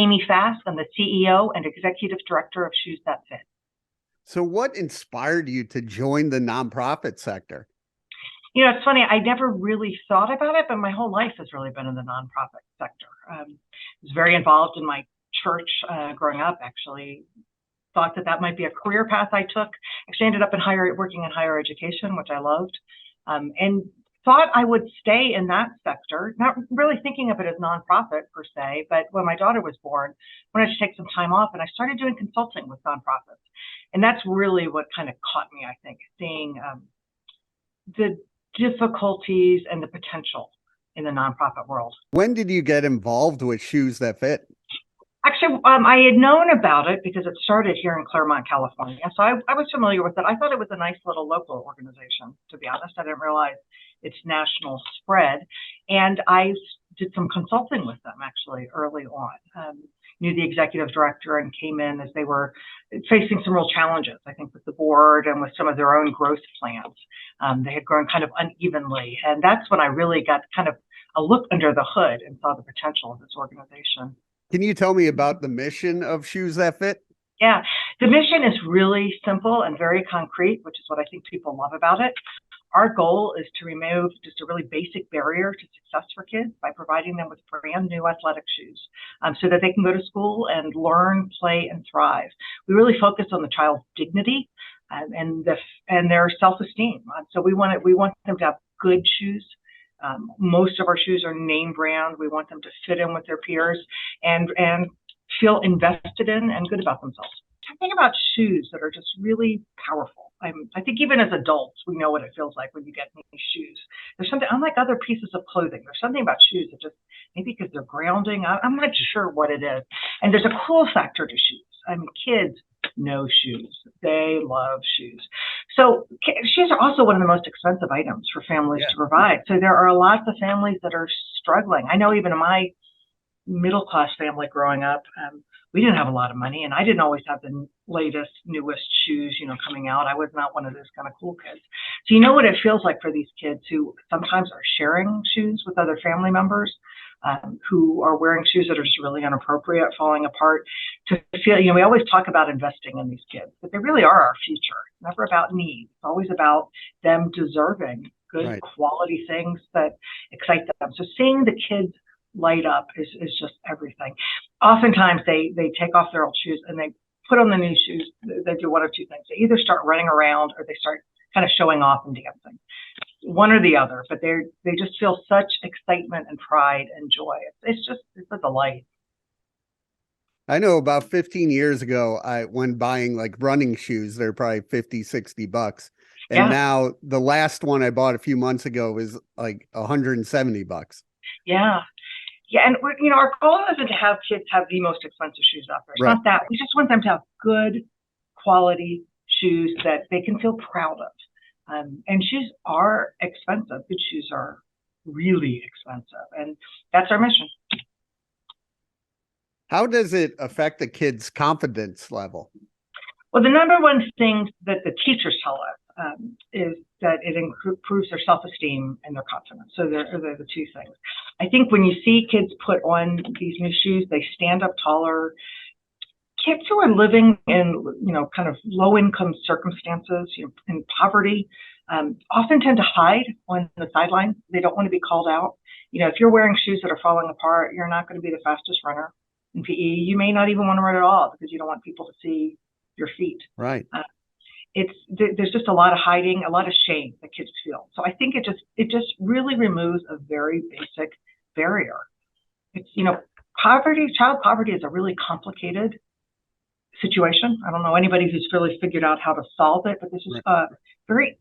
Amy Fass. I'm the CEO and Executive Director of Shoes That Fit. So what inspired you to join the nonprofit sector? It's funny, I never really thought about it, but my whole life has really been in the nonprofit sector. I was very involved in my church growing up, actually. Thought that might be a career path I took. Actually ended up working in higher education, which I loved, and thought I would stay in that sector, not really thinking of it as nonprofit per se. But when my daughter was born, I wanted to take some time off, and I started doing consulting with nonprofits. And that's really what kind of caught me, I think, seeing the difficulties and the potential in the nonprofit world. When did you get involved with Shoes That Fit? Actually, I had known about it because it started here in Claremont, California. So I was familiar with it. I thought it was a nice little local organization, to be honest. I didn't realize its national spread. And I did some consulting with them, actually, early on. Knew the executive director and came in as they were facing some real challenges, I think, with the board and with some of their own growth plans. They had grown kind of unevenly. And that's when I really got kind of a look under the hood and saw the potential of this organization. Can you tell me about the mission of Shoes That Fit? Yeah, the mission is really simple and very concrete, which is what I think people love about it. Our goal is to remove just a really basic barrier to success for kids by providing them with brand new athletic shoes so that they can go to school and learn, play, and thrive. We really focus on the child's dignity and their self-esteem. So we want them to have good shoes. Most of our shoes are name brand. We want them to fit in with their peers and feel invested in and good about themselves. I think about shoes that are just really powerful. I think even as adults, we know what it feels like when you get new shoes. There's something, unlike other pieces of clothing, there's something about shoes that just, maybe because they're grounding, I'm not sure what it is. And there's a cool factor to shoes. I mean, kids know shoes. They love shoes. So shoes are also one of the most expensive items for families to provide. So there are lots of families that are struggling. I know even in my middle class family growing up, we didn't have a lot of money, and I didn't always have the latest, newest shoes, coming out. I was not one of those kind of cool kids. So you know what it feels like for these kids who sometimes are sharing shoes with other family members, who are wearing shoes that are just really inappropriate, falling apart, to feel, we always talk about investing in these kids, but they really are our future. It's never about need. It's always about them deserving good quality things that excite them. So seeing the kids light up is just everything. Oftentimes they take off their old shoes and they put on the new shoes. They do one of two things. They either start running around or they start kind of showing off and dancing. One or the other, but they just feel such excitement and pride and joy. It's a delight. I know about 15 years ago, when buying like running shoes, they're probably 50, 60 bucks. And now the last one I bought a few months ago is like 170 bucks. Yeah. Yeah, and our goal isn't to have kids have the most expensive shoes out there. It's not that. We just want them to have good quality shoes that they can feel proud of. And shoes are expensive. Good shoes are really expensive, and that's our mission. How does it affect the kids' confidence level? Well, the number one thing that the teachers tell us is that it improves their self-esteem and their confidence. So they're the two things. I think when you see kids put on these new shoes, they stand up taller. Kids who are living in, kind of low-income circumstances, in poverty, often tend to hide on the sidelines. They don't want to be called out. If you're wearing shoes that are falling apart, you're not going to be the fastest runner in PE. You may not even want to run at all because you don't want people to see your feet. Right. There's just a lot of hiding, a lot of shame that kids feel. So I think it just really removes a very basic barrier. It's, child poverty is a really complicated situation. I don't know anybody who's really figured out how to solve it, but this is a very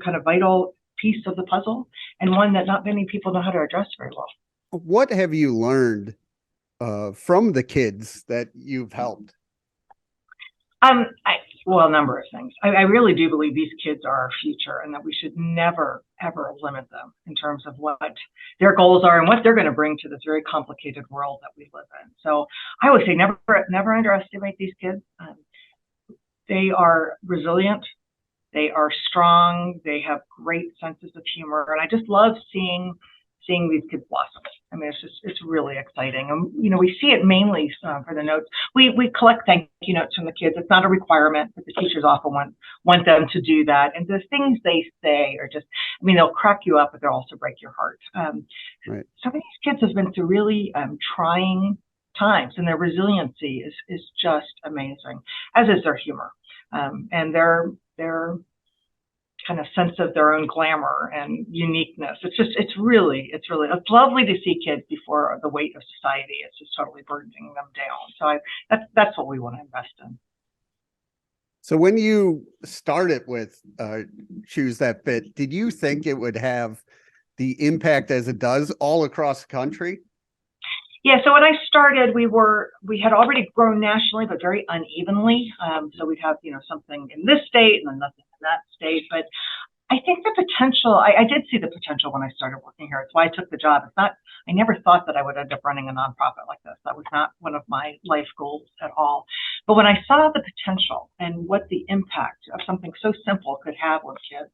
kind of vital piece of the puzzle, and one that not many people know how to address very well. What have you learned from the kids that you've helped? A number of things. I really do believe these kids are our future, and that we should never, ever limit them in terms of what their goals are and what they're going to bring to this very complicated world that we live in. So I would say never underestimate these kids. They are resilient. They are strong. They have great senses of humor. And I just love seeing seeing these kids blossom. I mean, it's really exciting. And, we see it mainly for the notes. We collect thank you notes from the kids. It's not a requirement, but the teachers often want them to do that. And the things they say are just, they'll crack you up, but they'll also break your heart. Right. Some of these kids have been through really trying times, and their resiliency is just amazing, as is their humor, and their kind of sense of their own glamour and uniqueness. It's lovely to see kids before the weight of society is just totally burdening them down. So that's what we want to invest in. So when you started with Shoes That Fit, did you think it would have the impact as it does all across the country? Yeah, so when I started, we had already grown nationally, but very unevenly. So we'd have, something in this state and then nothing in that state. But I think the potential, I did see the potential when I started working here. It's why I took the job. I never thought that I would end up running a nonprofit like this. That was not one of my life goals at all. But when I saw the potential and what the impact of something so simple could have with kids,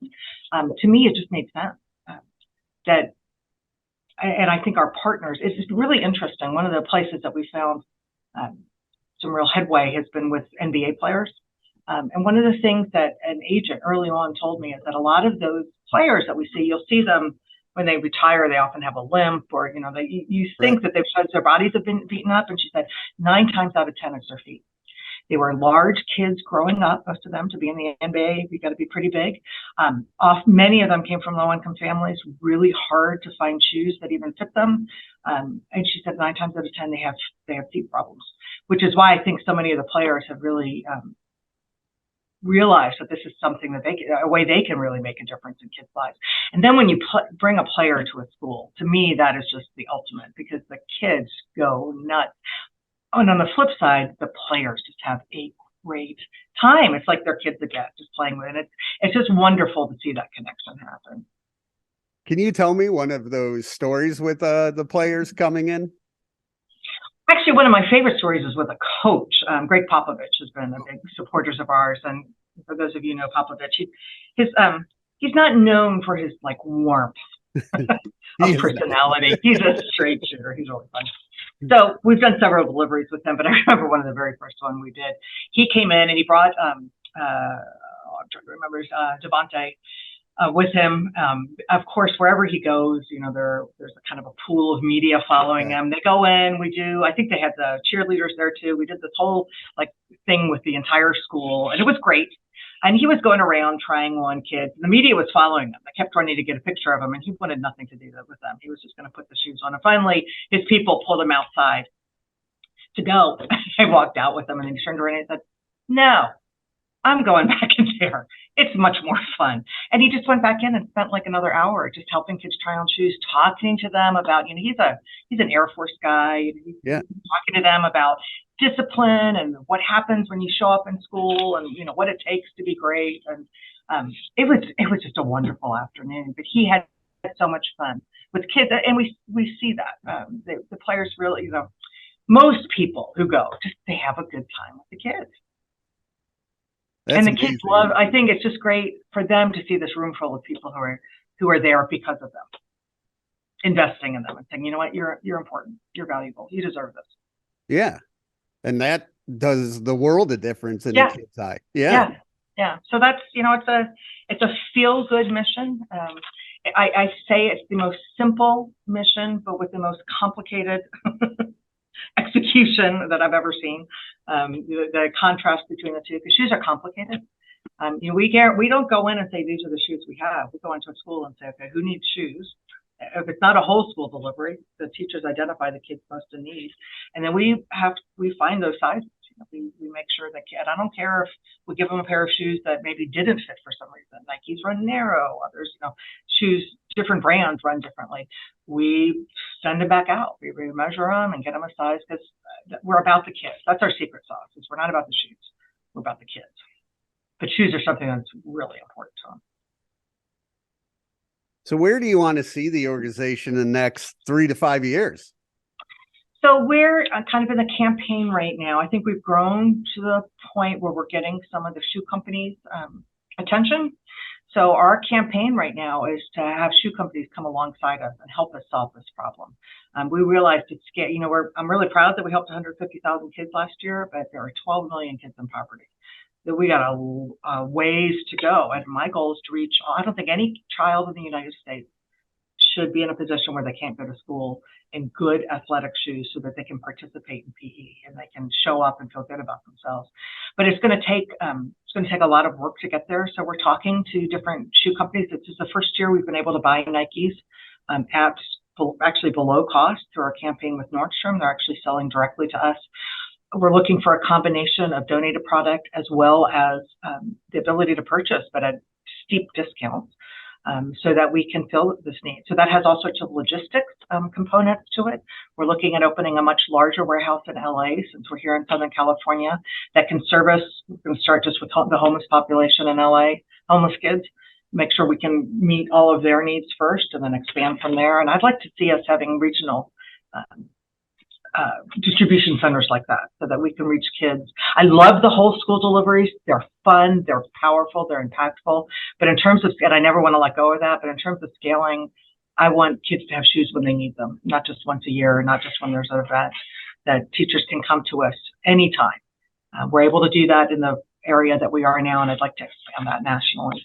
to me, it just made sense. And I think our partners, it's really interesting. One of the places that we found some real headway has been with NBA players. And one of the things that an agent early on told me is that a lot of those players that we see, you'll see them when they retire, they often have a limp, or, you think that because their bodies have been beaten up. And she said 9 times out of 10 it's their feet. They were large kids growing up, most of them, to be in the NBA. You got to be pretty big. Many of them came from low-income families, really hard to find shoes that even fit them. And she said 9 times out of 10 they have feet problems, which is why I think so many of the players have really realized that this is something that a way they can really make a difference in kids' lives. And then when you bring a player to a school, to me that is just the ultimate, because the kids go nuts. And on the flip side, the players just have a great time. It's like their kids again, just playing with it. It's just wonderful to see that connection happen. Can you tell me one of those stories with the players coming in? Actually, one of my favorite stories is with a coach. Greg Popovich has been a big supporter of ours. And for those of you who know Popovich, he's not known for his warmth of personality. He's a straight shooter. He's really fun. So we've done several deliveries with him, but I remember one of the very first one we did. He came in and he brought, I'm trying to remember, Devontae with him. Of course, wherever he goes, there's a kind of a pool of media following him. They go in, I think they had the cheerleaders there too. We did this whole thing with the entire school, and it was great. And he was going around trying on kids. The media was following him. They kept running to get a picture of him, and he wanted nothing to do with them. He was just going to put the shoes on. And finally, his people pulled him outside to go. I walked out with him, and then he turned around and said, "No, I'm going back in there. It's much more fun." And he just went back in and spent another hour just helping kids try on shoes, talking to them about, he's an Air Force guy. He's talking to them about discipline and what happens when you show up in school, and what it takes to be great. And it was just a wonderful afternoon. But he had so much fun with kids, and we see that the players really, most people who go, they have a good time with the kids. That's and the amazing. Kids love. I think it's just great for them to see this room full of people who are there because of them, investing in them and saying, "You know what, you're important, you're valuable, you deserve this." Yeah, and that does the world a difference in a kid's eye. Yeah. So that's it's a feel good mission. I say it's the most simple mission, but with the most complicated execution that I've ever seen. The contrast between the two, because shoes are complicated. We don't go in and say these are the shoes we have. We go into a school and say, okay, who needs shoes? If it's not a whole school delivery, the teachers identify the kids most in need, and then we find those sizes. We make sure that kid. I don't care if we give them a pair of shoes that maybe didn't fit for some reason. Nike's run narrow, others, shoes, different brands run differently. We send them back out. We measure them and get them a size, because we're about the kids. That's our secret sauce. We're not about the shoes. We're about the kids. But shoes are something that's really important to them. So where do you want to see the organization in the next 3 to 5 years? So we're kind of in a campaign right now. I think we've grown to the point where we're getting some of the shoe companies' attention. So our campaign right now is to have shoe companies come alongside us and help us solve this problem. We realized it's scary. You know, I'm really proud that we helped 150,000 kids last year, but there are 12 million kids in poverty. That we got a ways to go. And my goal is to reach, I don't think any child in the United States should be in a position where they can't go to school in good athletic shoes so that they can participate in PE and they can show up and feel good about themselves. But it's going to take a lot of work to get there. So we're talking to different shoe companies. This is the first year we've been able to buy Nikes at actually below cost through our campaign with Nordstrom. They're actually selling directly to us. We're looking for a combination of donated product as well as the ability to purchase, but at steep discounts, so that we can fill this need. So that has all sorts of logistics components to it. We're looking at opening a much larger warehouse in LA, since we're here in Southern California, that can service. We're going to start just with the homeless population in LA, homeless kids, make sure we can meet all of their needs first and then expand from there. And I'd like to see us having regional distribution centers like that so that we can reach kids. I love the whole school deliveries. They're fun, they're powerful, they're impactful. But in terms of, and I never want to let go of that, but in terms of scaling, I want kids to have shoes when they need them, not just once a year, not just when there's an event, that teachers can come to us anytime. We're able to do that in the area that we are now, and I'd like to expand that nationally.